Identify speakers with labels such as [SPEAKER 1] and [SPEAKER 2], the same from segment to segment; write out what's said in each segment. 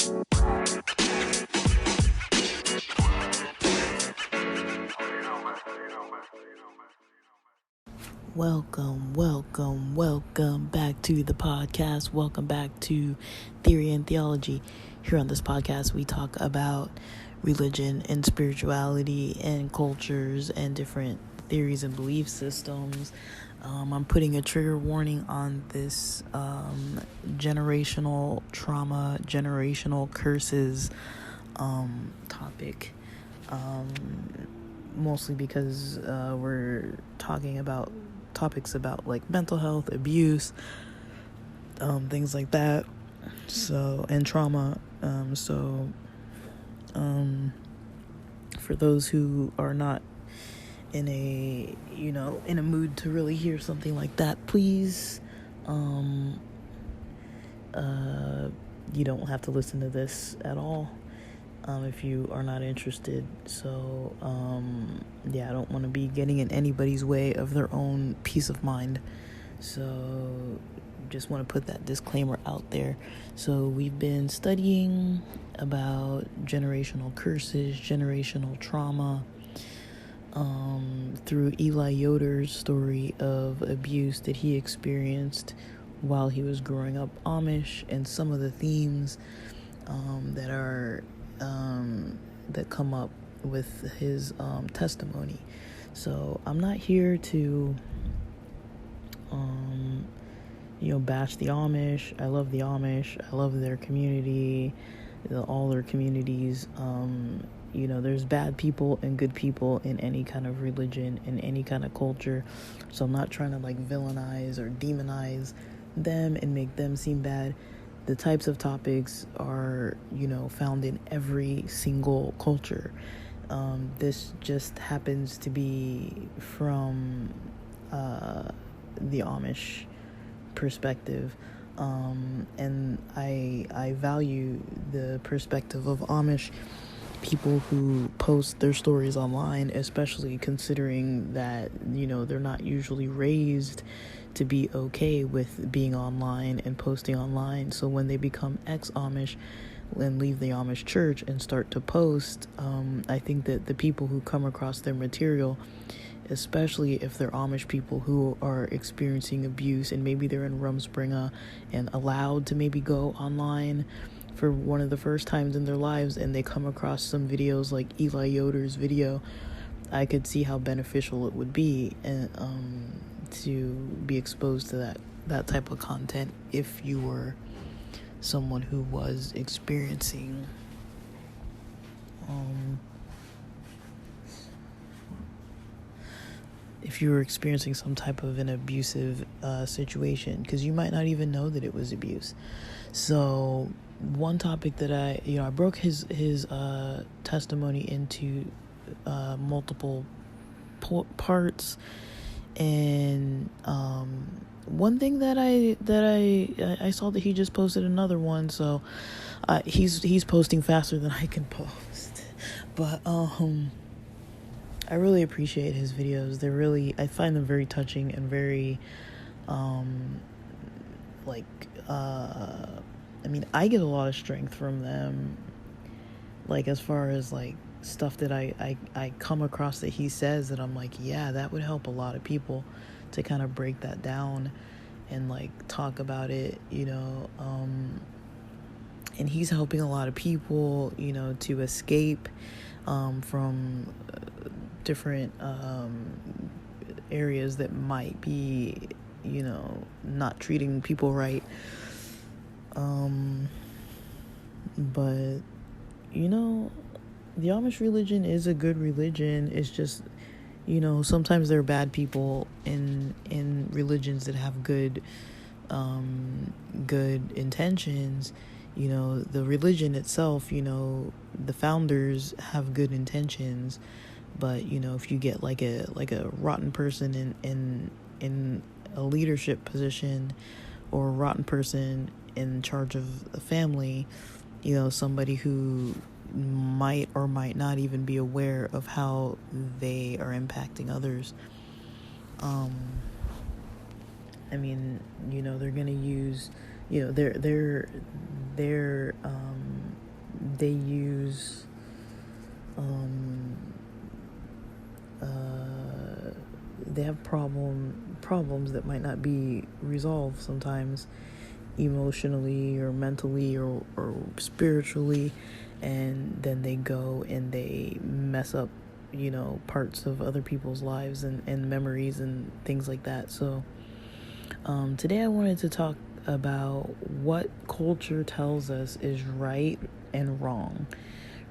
[SPEAKER 1] Welcome back to the podcast. Welcome back to Theory and Theology. Here on this podcast, we talk about religion and spirituality and cultures and different theories and belief systems. I'm putting a trigger warning on this generational trauma, generational curses topic. Mostly because we're talking about topics about like mental health, abuse, things like that. So, and trauma. For those who are not in a mood to really hear something like that, please, you don't have to listen to this at all. If you are not interested. So, I don't want to be getting in anybody's way of their own peace of mind. So, just want to put that disclaimer out there. So, we've been studying about generational curses, generational trauma, through Eli Yoder's story of abuse that he experienced while he was growing up Amish, and some of the themes that come up with his testimony. So I'm not here to bash the Amish. I love the Amish. I love their community, all their communities. There's bad people and good people in any kind of religion, in any kind of culture. So I'm not trying to like villainize or demonize them and make them seem bad. The types of topics are, found in every single culture. This just happens to be from the Amish perspective. And I value the perspective of Amish people who post their stories online, especially considering that, they're not usually raised to be okay with being online and posting online. So when they become ex-Amish and leave the Amish church and start to post, I think that the people who come across their material, especially if they're Amish people who are experiencing abuse and maybe they're in Rumspringa and allowed to maybe go online for one of the first times in their lives, and they come across some videos like Eli Yoder's video, I could see how beneficial it would be to be exposed to that type of content if you were someone who was experiencing some type of an abusive situation, because you might not even know that it was abuse. So one topic that I broke his testimony into multiple parts, and one thing that I saw that he just posted another one, so he's posting faster than I can post, but I really appreciate his videos. I find them very touching and very I get a lot of strength from them, like as far as like stuff that I come across that he says that I'm like, yeah, that would help a lot of people to kind of break that down and like talk about it, and he's helping a lot of people, to escape from different areas that might be, not treating people right. But the Amish religion is a good religion. It's just, sometimes there are bad people in religions that have good intentions. The religion itself, the founders have good intentions, but if you get like a rotten person in a leadership position, or a rotten person in charge of a family, somebody who might or might not even be aware of how they are impacting others. They're going to use, their they use they have problems that might not be resolved sometimes, emotionally or mentally or spiritually, and then they go and they mess up, parts of other people's lives and memories and things like that. So today I wanted to talk about what culture tells us is right and wrong,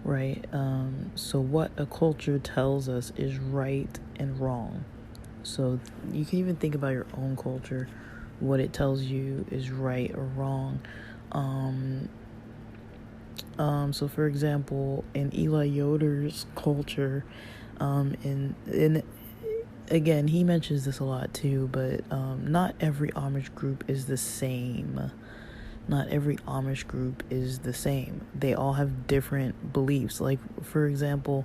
[SPEAKER 1] right? So what a culture tells us is right and wrong. So you can even think about your own culture, what it tells you is right or wrong. So for example, in Eli Yoder's culture, in again, he mentions this a lot too, but not every Amish group is the same. Not every Amish group is the same. They all have different beliefs. Like, for example,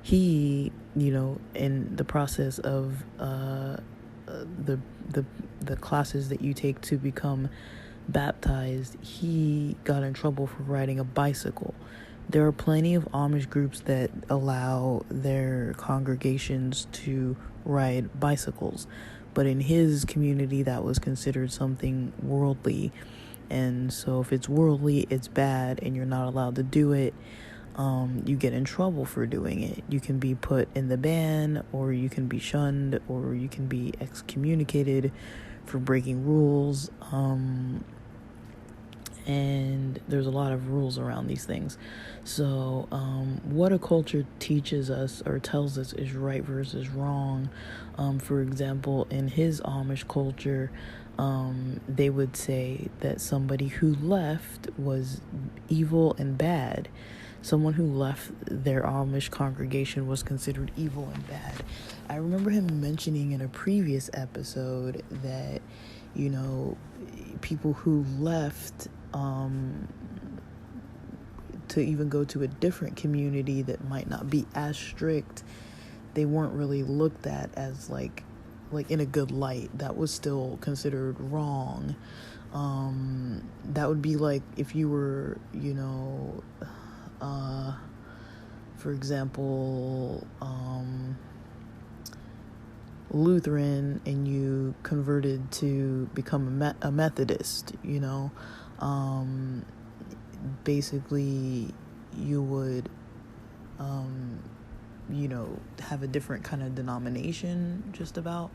[SPEAKER 1] he, in the process of the classes that you take to become baptized, he got in trouble for riding a bicycle. There are plenty of Amish groups that allow their congregations to ride bicycles, but in his community that was considered something worldly, and so if it's worldly, it's bad and you're not allowed to do it. You get in trouble for doing it. You can be put in the ban, or you can be shunned, or you can be excommunicated for breaking rules. And there's a lot of rules around these things. So what a culture teaches us or tells us is right versus wrong. For example, in his Amish culture, they would say that somebody who left was evil and bad. Someone who left their Amish congregation was considered evil and bad. I remember him mentioning in a previous episode that, people who left to even go to a different community that might not be as strict, they weren't really looked at as like in a good light. That was still considered wrong. That would be like if you were, for example, Lutheran, and you converted to become a Methodist, basically you would, have a different kind of denomination, just about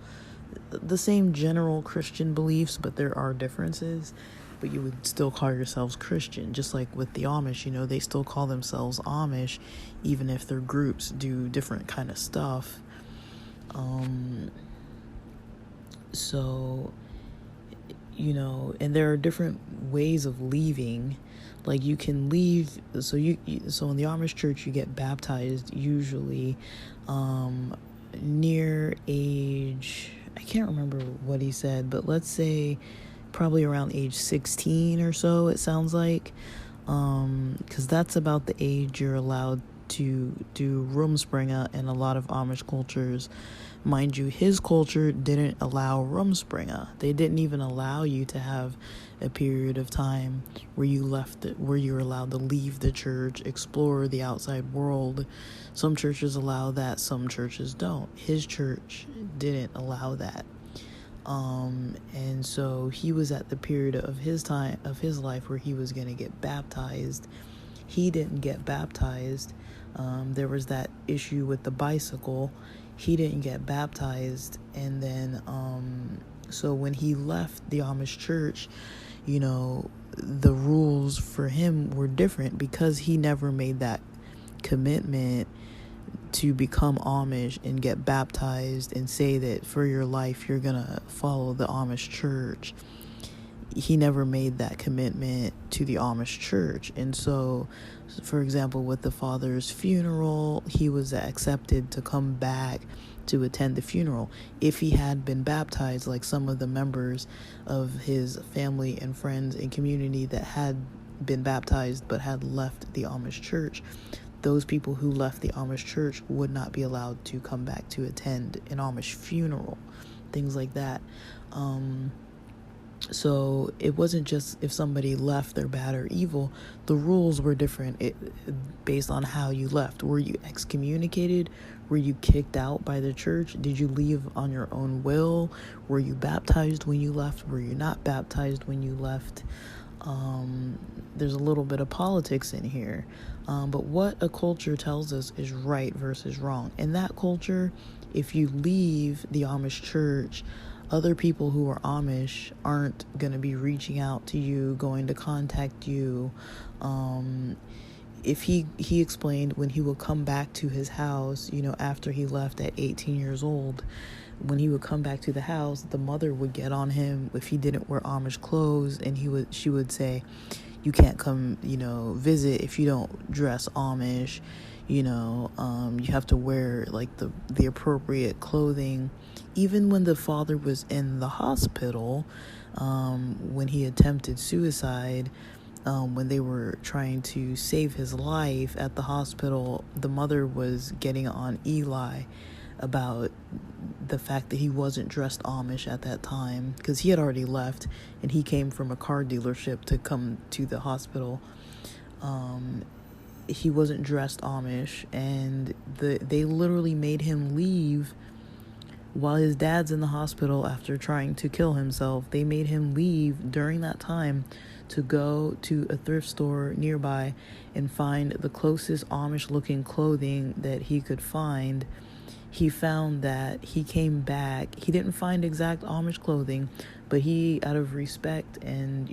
[SPEAKER 1] the same general Christian beliefs, but there are differences. But you would still call yourselves Christian, just like with the Amish, they still call themselves Amish, even if their groups do different kind of stuff. So, and there are different ways of leaving. Like, you can leave, so so in the Amish church, you get baptized usually near age, I can't remember what he said, but let's say probably around age 16 or so, it sounds like, because that's about the age you're allowed to do Rumspringa in a lot of Amish cultures. Mind you, his culture didn't allow Rumspringa. They didn't even allow you to have a period of time where you're allowed to leave the church, explore the outside world. Some churches allow that, some churches don't. His church didn't allow that. And so he was at the period of his life where he was going to get baptized. He didn't get baptized. There was that issue with the bicycle. He didn't get baptized. And then, so when he left the Amish church, the rules for him were different because he never made that commitment to become Amish and get baptized and say that for your life you're gonna follow the Amish church. He never made that commitment to the Amish church. And so, for example, with the father's funeral, he was accepted to come back to attend the funeral. If he had been baptized, like some of the members of his family and friends and community that had been baptized but had left the Amish church, those people who left the Amish church would not be allowed to come back to attend an Amish funeral, things like that. So it wasn't just if somebody left, they're bad or evil. The rules were different based on how you left. Were you excommunicated? Were you kicked out by the church? Did you leave on your own will? Were you baptized when you left? Were you not baptized when you left? There's a little bit of politics in here. But what a culture tells us is right versus wrong. In that culture, if you leave the Amish church, other people who are Amish aren't going to be reaching out to you, going to contact you. If he explained when he would come back to his house, after he left at 18 years old, when he would come back to the house, the mother would get on him if he didn't wear Amish clothes, and she would say, you can't come, visit if you don't dress Amish. You have to wear like the appropriate clothing. Even when the father was in the hospital, when he attempted suicide, when they were trying to save his life at the hospital, the mother was getting on Eli about the fact that he wasn't dressed Amish at that time, because he had already left and he came from a car dealership to come to the hospital. He wasn't dressed Amish, and they literally made him leave while his dad's in the hospital after trying to kill himself. They made him leave during that time to go to a thrift store nearby and find the closest Amish looking clothing that he could find. He found that he came back. He didn't find exact Amish clothing, but he, out of respect and,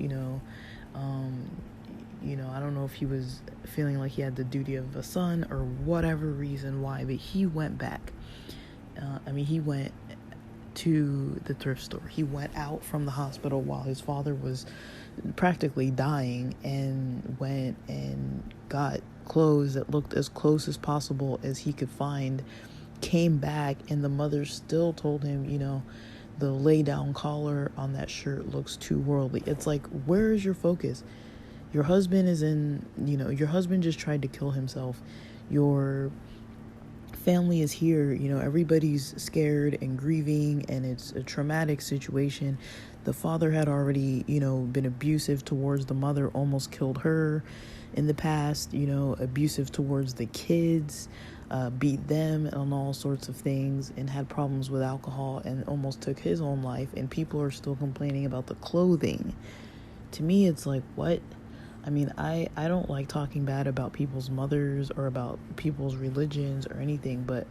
[SPEAKER 1] I don't know if he was feeling like he had the duty of a son or whatever reason why, but he went back. He went to the thrift store. He went out from the hospital while his father was practically dying and went and got clothes that looked as close as possible as he could find, came back, and the mother still told him, the lay down collar on that shirt looks too worldly. It's like, where is your focus? Your husband your husband just tried to kill himself. Your family is here, everybody's scared and grieving, and it's a traumatic situation. The father had already, been abusive towards the mother, almost killed her in the past, abusive towards the kids, beat them on all sorts of things, and had problems with alcohol and almost took his own life, and people are still complaining about the clothing. To me, it's like, what? I don't like talking bad about people's mothers or about people's religions or anything, but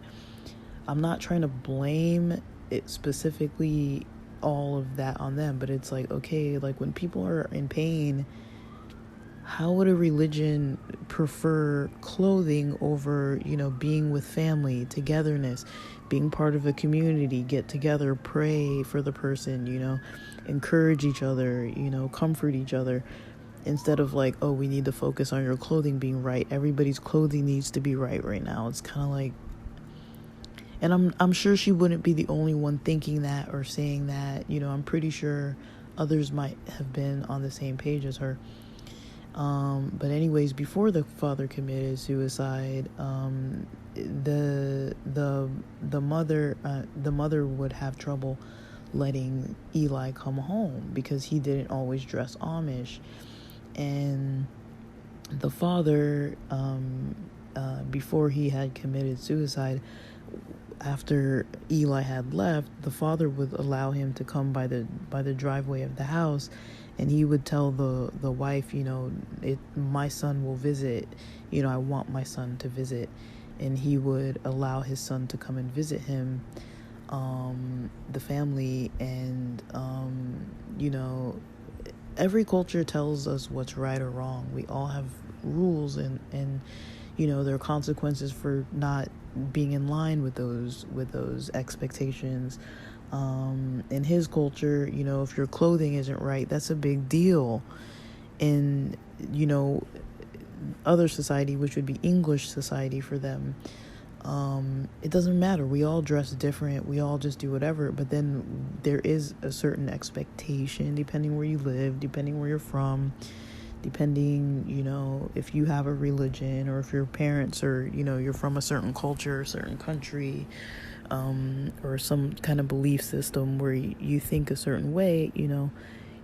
[SPEAKER 1] I'm not trying to blame it specifically, all of that on them. But it's like, okay, like when people are in pain, how would a religion prefer clothing over, being with family, togetherness, being part of a community, get together, pray for the person, encourage each other, comfort each other? Instead of like, oh, we need to focus on your clothing being right. Everybody's clothing needs to be right now. It's kind of like, and I'm sure she wouldn't be the only one thinking that or saying that. I'm pretty sure others might have been on the same page as her. But anyways, before the father committed suicide, the mother would have trouble letting Eli come home because he didn't always dress Amish. And the father, before he had committed suicide, after Eli had left, the father would allow him to come by the driveway of the house, and he would tell the wife, my son will visit, I want my son to visit, and he would allow his son to come and visit him, the family, and every culture tells us what's right or wrong. We all have rules, and there are consequences for not being in line with those expectations. In his culture, if your clothing isn't right, that's a big deal. In other society, which would be English society for them, it doesn't matter. We all dress different. We all just do whatever. But then there is a certain expectation, depending where you live, depending where you're from, depending, if you have a religion, or if your parents are, you're from a certain culture, a certain country, or some kind of belief system where you think a certain way,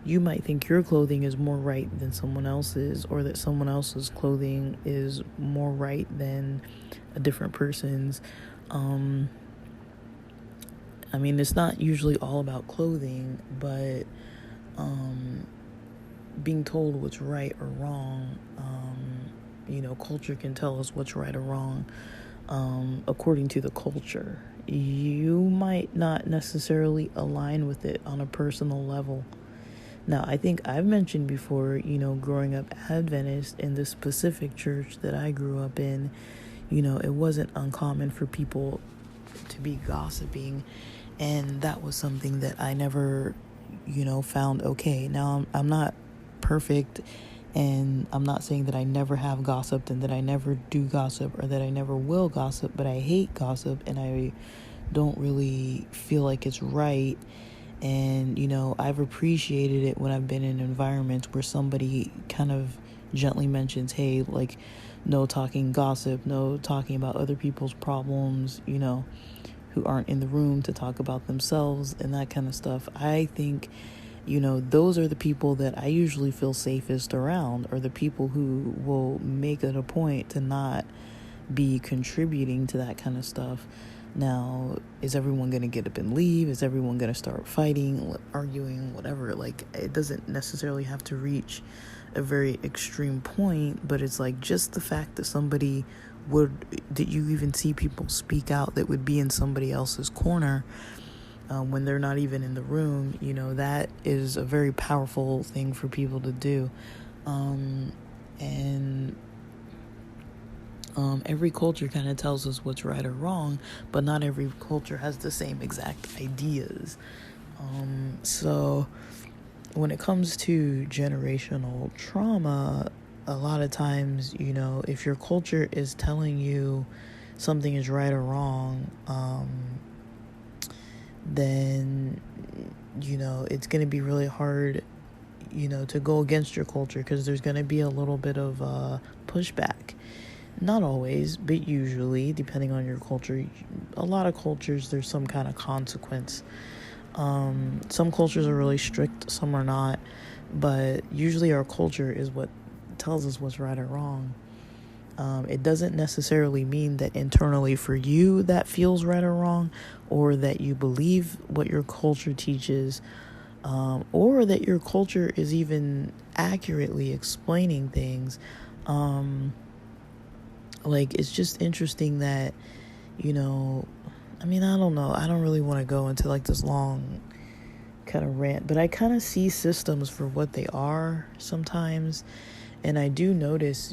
[SPEAKER 1] you might think your clothing is more right than someone else's, or that someone else's clothing is more right than a different person's. I mean, it's not usually all about clothing, but being told what's right or wrong, culture can tell us what's right or wrong according to the culture. You might not necessarily align with it on a personal level. Now, I think I've mentioned before, growing up Adventist in the specific church that I grew up in, it wasn't uncommon for people to be gossiping, and that was something that I never, found okay. Now, I'm not perfect, and I'm not saying that I never have gossiped and that I never do gossip or that I never will gossip, but I hate gossip and I don't really feel like it's right. And, I've appreciated it when I've been in environments where somebody kind of gently mentions, hey, like, no talking gossip, no talking about other people's problems, who aren't in the room to talk about themselves and that kind of stuff. I think, those are the people that I usually feel safest around, or the people who will make it a point to not be contributing to that kind of stuff. Now, is everyone going to get up and leave? Is everyone going to start fighting, arguing, whatever? Like, it doesn't necessarily have to reach a very extreme point, but it's like just the fact that that you even see people speak out that would be in somebody else's corner when they're not even in the room, that is a very powerful thing for people to do. Every culture kind of tells us what's right or wrong, but not every culture has the same exact ideas. So when it comes to generational trauma, a lot of times, if your culture is telling you something is right or wrong, then, it's going to be really hard, to go against your culture, because there's going to be a little bit of pushback. Not always, but usually, depending on your culture. A lot of cultures, there's some kind of consequence. Some cultures are really strict, some are not, but usually our culture is what tells us what's right or wrong. It doesn't necessarily mean that internally for you that feels right or wrong, or that you believe what your culture teaches, or that your culture is even accurately explaining things. It's just interesting that, I don't know. I don't really want to go into like this long kind of rant, but I kind of see systems for what they are sometimes. And I do notice,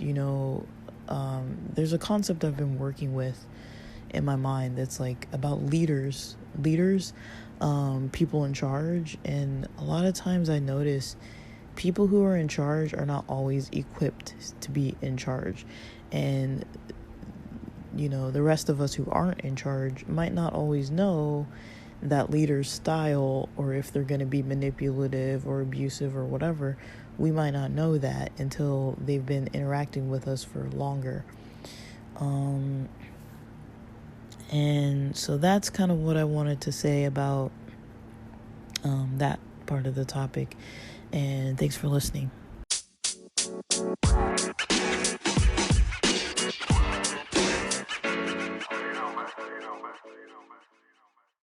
[SPEAKER 1] there's a concept I've been working with in my mind that's like about leaders, people in charge. And a lot of times I notice people who are in charge are not always equipped to be in charge. And, the rest of us who aren't in charge might not always know that leader's style, or if they're going to be manipulative or abusive or whatever. We might not know that until they've been interacting with us for longer. And so that's kind of what I wanted to say about that part of the topic. And thanks for listening.